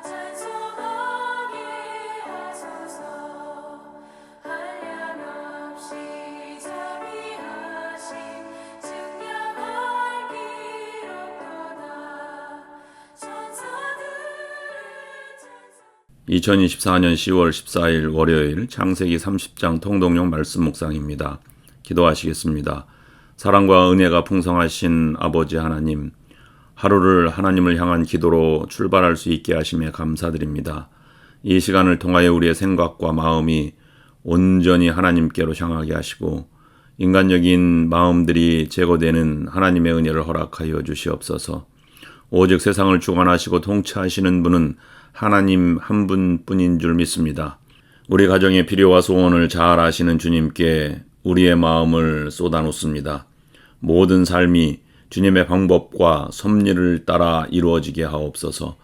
찬송하게 하소서. 한량없이 자비하심 증량할 기록도다. 천사들의 찬송. 2024년 10월 14일 월요일 창세기 30장 통독용 말씀 묵상입니다. 기도하시겠습니다. 사랑과 은혜가 풍성하신 아버지 하나님, 하루를 하나님을 향한 기도로 출발할 수 있게 하심에 감사드립니다. 이 시간을 통하여 우리의 생각과 마음이 온전히 하나님께로 향하게 하시고 인간적인 마음들이 제거되는 하나님의 은혜를 허락하여 주시옵소서. 오직 세상을 주관하시고 통치하시는 분은 하나님 한 분뿐인 줄 믿습니다. 우리 가정의 필요와 소원을 잘 아시는 주님께 우리의 마음을 쏟아놓습니다. 모든 삶이 주님의 방법과 섭리를 따라 이루어지게 하옵소서.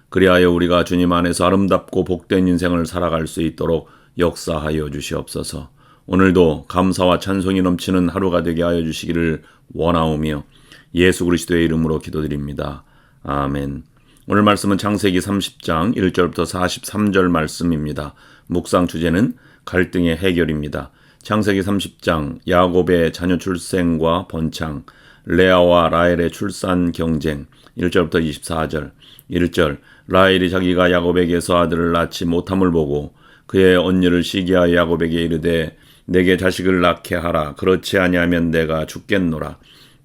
그리하여 우리가 주님 안에서 아름답고 복된 인생을 살아갈 수 있도록 역사하여 주시옵소서. 오늘도 감사와 찬송이 넘치는 하루가 되게 하여 주시기를 원하오며 예수 그리스도의 이름으로 기도드립니다. 아멘. 오늘 말씀은 창세기 30장 1절부터 43절 말씀입니다. 묵상 주제는 갈등의 해결입니다. 창세기 30장 야곱의 자녀 출생과 번창, 레아와 라헬의 출산 경쟁. 1절부터 24절. 1절, 라헬이 자기가 야곱에게서 아들을 낳지 못함을 보고 그의 언니를 시기하여 야곱에게 이르되 내게 자식을 낳게 하라. 그렇지 아니하면 내가 죽겠노라.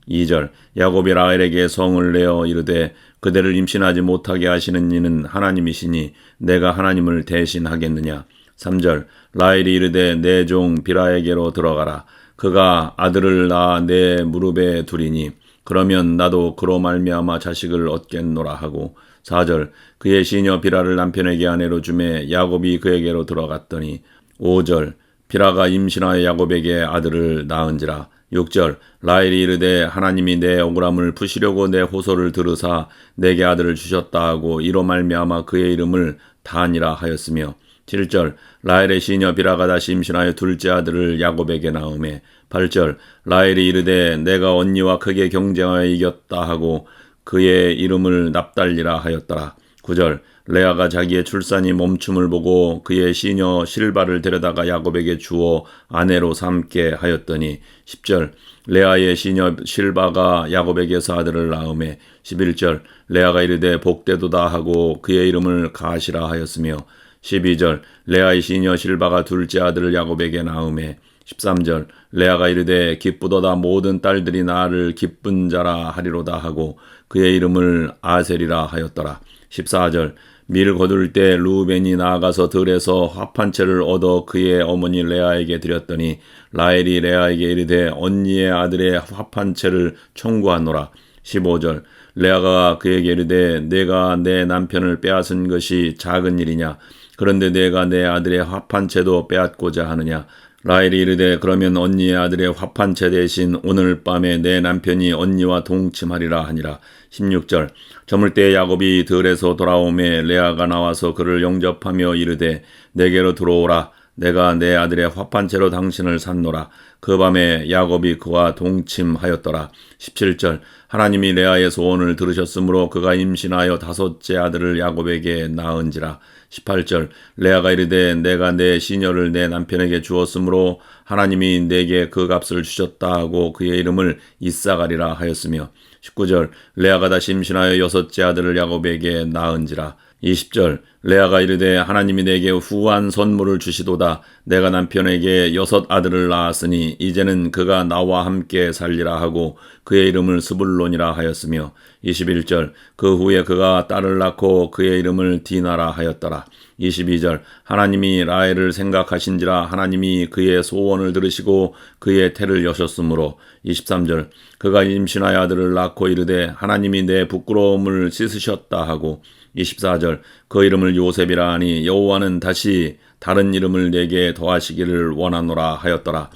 2절, 야곱이 라헬에게 성을 내어 이르되 그대를 임신하지 못하게 하시는 이는 하나님이시니 내가 하나님을 대신하겠느냐. 3절, 라헬이 이르되 내 종 비라에게로 들어가라. 그가 아들을 낳아 내 무릎에 두리니 그러면 나도 그로 말미암아 자식을 얻겠노라 하고. 4절, 그의 시녀 비라를 남편에게 아내로 주매 야곱이 그에게로 들어갔더니. 5절, 비라가 임신하여 야곱에게 아들을 낳은지라. 6절, 라헬이 이르되 하나님이 내 억울함을 푸시려고 내 호소를 들으사 내게 아들을 주셨다 하고 이로 말미암아 그의 이름을 단이라 하였으며. 7절, 라헬의 시녀 비라가 다시 임신하여 둘째 아들을 야곱에게 낳으매. 8절, 라헬이 이르되 내가 언니와 크게 경쟁하여 이겼다 하고 그의 이름을 납달리라 하였더라. 9절, 레아가 자기의 출산이 멈춤을 보고 그의 시녀 실바를 데려다가 야곱에게 주어 아내로 삼게 하였더니. 10절, 레아의 시녀 실바가 야곱에게서 아들을 낳으매. 11절, 레아가 이르되 복되도다 하고 그의 이름을 가시라 하였으며. 12절, 레아의 시녀 실바가 둘째 아들을 야곱에게 낳으매. 13절, 레아가 이르되 기쁘도다 모든 딸들이 나를 기쁜 자라 하리로다 하고 그의 이름을 아셀이라 하였더라. 14절, 밀 거둘 때 루벤이 나아가서 들에서 합판채를 얻어 그의 어머니 레아에게 드렸더니 라헬이 레아에게 이르되 언니의 아들의 합판채를 청구하노라. 15절, 레아가 그에게 이르되 내가 내 남편을 빼앗은 것이 작은 일이냐. 그런데 내가 내 아들의 합판채도 빼앗고자 하느냐. 라헬이 이르되 그러면 언니의 아들의 합판채 대신 오늘 밤에 내 남편이 언니와 동침하리라 하니라. 16절, 저물 때 야곱이 들에서 돌아오매 레아가 나와서 그를 영접하며 이르되 내게로 들어오라. 내가 내 아들의 합판채로 당신을 샀노라. 그 밤에 야곱이 그와 동침하였더라. 17절, 하나님이 레아의 소원을 들으셨으므로 그가 임신하여 다섯째 아들을 야곱에게 낳은지라. 18절, 레아가 이르되 내가 내 시녀를 내 남편에게 주었으므로 하나님이 내게 그 값을 주셨다 하고 그의 이름을 이사가리라 하였으며. 19절, 레아가 다시 임신하여 여섯째 아들을 야곱에게 낳은지라. 20절, 레아가 이르되 하나님이 내게 후한 선물을 주시도다. 내가 남편에게 여섯 아들을 낳았으니 이제는 그가 나와 함께 살리라 하고 그의 이름을 스불론이라 하였으며. 21절, 그 후에 그가 딸을 낳고 그의 이름을 디나라 하였더라. 22절, 하나님이 라헬을 생각하신지라 하나님이 그의 소원을 들으시고 그의 태를 여셨으므로. 23절, 그가 임신하여 아들을 낳고 이르되 하나님이 내 부끄러움을 씻으셨다 하고. 24절, 그 이름을 요셉이라 하니 여호와는 다시 다른 이름을 내게 더하시기를 원하노라 하였더라.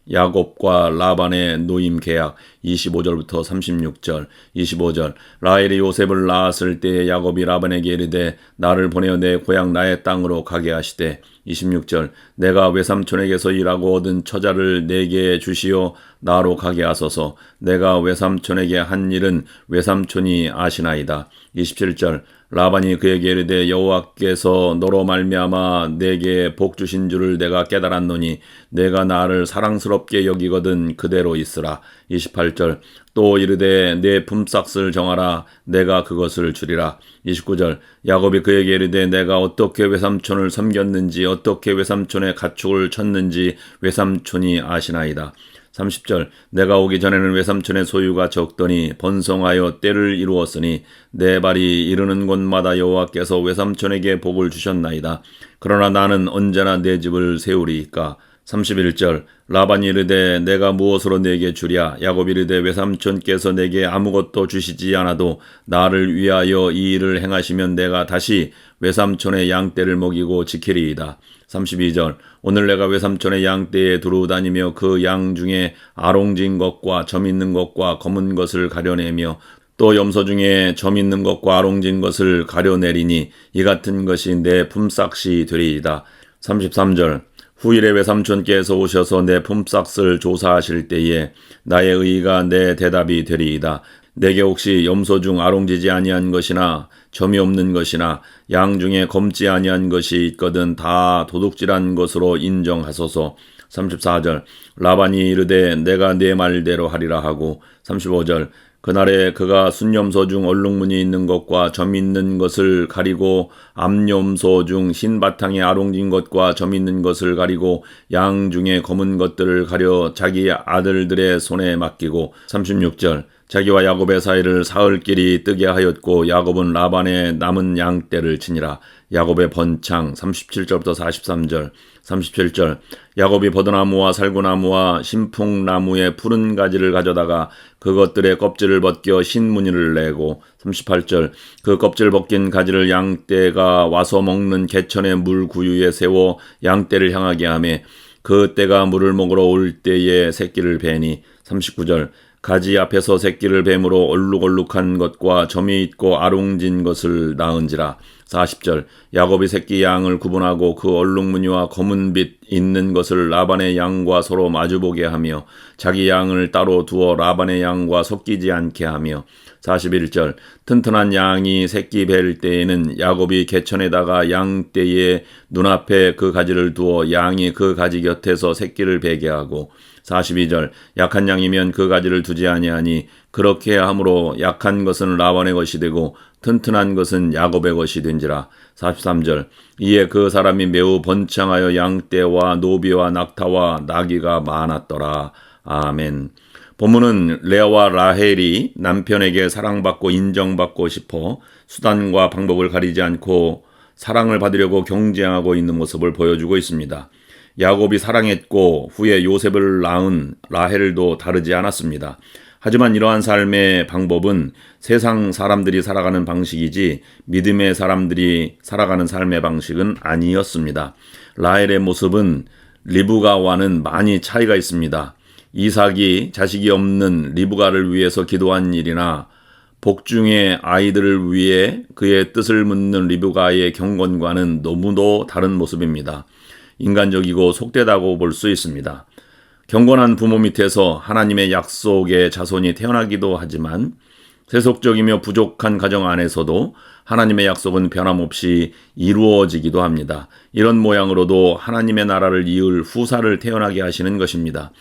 야곱과 라반의 노임 계약. 25절부터 36절. 25절, 라헬이 요셉을 낳았을 때 야곱이 라반에게 이르되 나를 보내어 내 고향 나의 땅으로 가게 하시되. 26절, 내가 외삼촌에게서 일하고 얻은 처자를 내게 주시어 나로 가게 하소서. 내가 외삼촌에게 한 일은 외삼촌이 아시나이다. 27절, 라반이 그에게 이르되 여호와께서 너로 말미암아 내게 복 주신 줄을 내가 깨달았노니 내가 나를 사랑스럽게 여기거든 그대로 있으라. 28절 또 이르되 내 품삯을 정하라 내가 그것을 주리라. 29절 야곱이 그에게 이르되 내가 어떻게 외삼촌을 섬겼는지 어떻게 외삼촌의 가축을 쳤는지 외삼촌이 아시나이다. 30절 내가 오기 전에는 외삼촌의 소유가 적더니 번성하여 때를 이루었으니 내 발이 이르는 곳마다 여호와께서 외삼촌에게 복을 주셨나이다. 그러나 나는 언제나 내 집을 세우리이까. 31절 라반이 이르되 내가 무엇으로 내게 주랴. 야곱이 이르되 외삼촌께서 내게 아무것도 주시지 않아도 나를 위하여 이 일을 행하시면 내가 다시 외삼촌의 양떼를 먹이고 지키리이다. 32절 오늘 내가 외삼촌의 양떼에 두루 다니며 그 양 중에 아롱진 것과 점 있는 것과 검은 것을 가려내며 또 염소 중에 점 있는 것과 아롱진 것을 가려내리니 이 같은 것이 내 품삯이 되리이다. 33절 후일에 외삼촌께서 오셔서 내 품삯을 조사하실 때에 나의 의의가 내 대답이 되리이다. 내게 혹시 염소 중 아롱지지 아니한 것이나 점이 없는 것이나 양 중에 검지 아니한 것이 있거든 다 도둑질한 것으로 인정하소서. 34절 라반이 이르되 내가 네 말대로 하리라 하고 35절 그날에 그가 순염소 중 얼룩무늬 있는 것과 점 있는 것을 가리고 암염소 중 흰 바탕에 아롱진 것과 점 있는 것을 가리고 양 중에 검은 것들을 가려 자기 아들들의 손에 맡기고 36절 자기와 야곱의 사이를 사흘길이 뜨게 하였고 야곱은 라반의 남은 양떼를 치니라. 야곱의 번창 37절부터 43절 37절 야곱이 버드나무와 살구나무와 신풍나무의 푸른 가지를 가져다가 그것들의 껍질을 벗겨 흰 무늬를 내고 38절 그 껍질 벗긴 가지를 양떼가 와서 먹는 개천의 물 구유에 세워 양떼를 향하게 하며 그 떼가 물을 먹으러 올 때에 새끼를 베니 39절 가지 앞에서 새끼를 뱀으로 얼룩얼룩한 것과 점이 있고 아롱진 것을 낳은지라. 40절 야곱이 새끼 양을 구분하고 그 얼룩무늬와 검은 빛 있는 것을 라반의 양과 서로 마주보게 하며 자기 양을 따로 두어 라반의 양과 섞이지 않게 하며 41절 튼튼한 양이 새끼 뵐 때에는 야곱이 개천에다가 양떼의 눈앞에 그 가지를 두어 양이 그 가지 곁에서 새끼를 베게 하고 42절 약한 양이면 그 가지를 두지 아니하니 그렇게 함으로 약한 것은 라반의 것이 되고 튼튼한 것은 야곱의 것이 된지라. 43절 이에 그 사람이 매우 번창하여 양떼와 노비와 낙타와 나귀가 많았더라. 아멘. 본문은 레아와 라헬이 남편에게 사랑받고 인정받고 싶어 수단과 방법을 가리지 않고 사랑을 받으려고 경쟁하고 있는 모습을 보여주고 있습니다. 야곱이 사랑했고 후에 요셉을 낳은 라헬도 다르지 않았습니다. 하지만 이러한 삶의 방법은 세상 사람들이 살아가는 방식이지 믿음의 사람들이 살아가는 삶의 방식은 아니었습니다. 라헬의 모습은 리브가와는 많이 차이가 있습니다. 이삭이 자식이 없는 리브가를 위해서 기도한 일이나 복중의 아이들을 위해 그의 뜻을 묻는 리브가의 경건과는 너무도 다른 모습입니다. 인간적이고 속되다고 볼 수 있습니다. 경건한 부모 밑에서 하나님의 약속의 자손이 태어나기도 하지만 세속적이며 부족한 가정 안에서도 하나님의 약속은 변함없이 이루어지기도 합니다. 이런 모양으로도 하나님의 나라를 이을 후사를 태어나게 하시는 것입니다.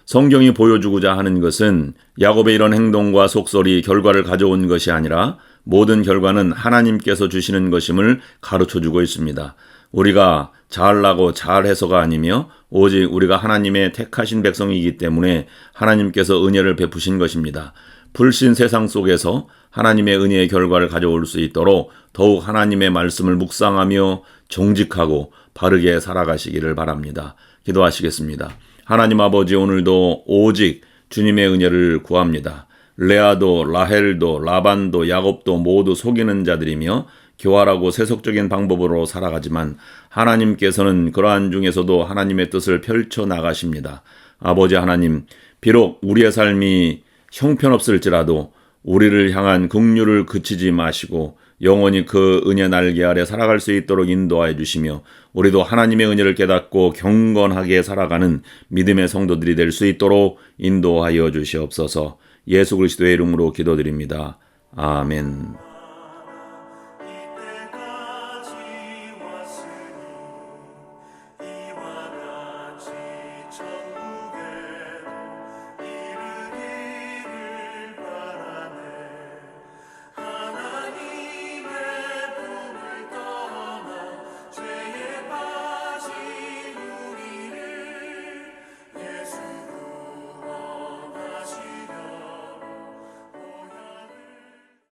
성경이 보여주고자 하는 것은 야곱의 이런 행동과 속설이 결과를 가져온 것이 아니라 모든 결과는 하나님께서 주시는 것임을 가르쳐주고 있습니다. 우리가 잘나고 잘해서가 아니며 오직 우리가 하나님의 택하신 백성이기 때문에 하나님께서 은혜를 베푸신 것입니다. 불신 세상 속에서 하나님의 은혜의 결과를 가져올 수 있도록 더욱 하나님의 말씀을 묵상하며 정직하고 바르게 살아가시기를 바랍니다. 기도하시겠습니다. 하나님 아버지, 오늘도 오직 주님의 은혜를 구합니다. 레아도 라헬도 라반도 야곱도 모두 속이는 자들이며 교활하고 세속적인 방법으로 살아가지만 하나님께서는 그러한 중에서도 하나님의 뜻을 펼쳐 나가십니다. 아버지 하나님, 비록 우리의 삶이 형편없을지라도 우리를 향한 긍휼을 그치지 마시고 영원히 그 은혜 날개 아래 살아갈 수 있도록 인도하여 주시며 우리도 하나님의 은혜를 깨닫고 경건하게 살아가는 믿음의 성도들이 될 수 있도록 인도하여 주시옵소서. 예수 그리스도의 이름으로 기도드립니다. 아멘.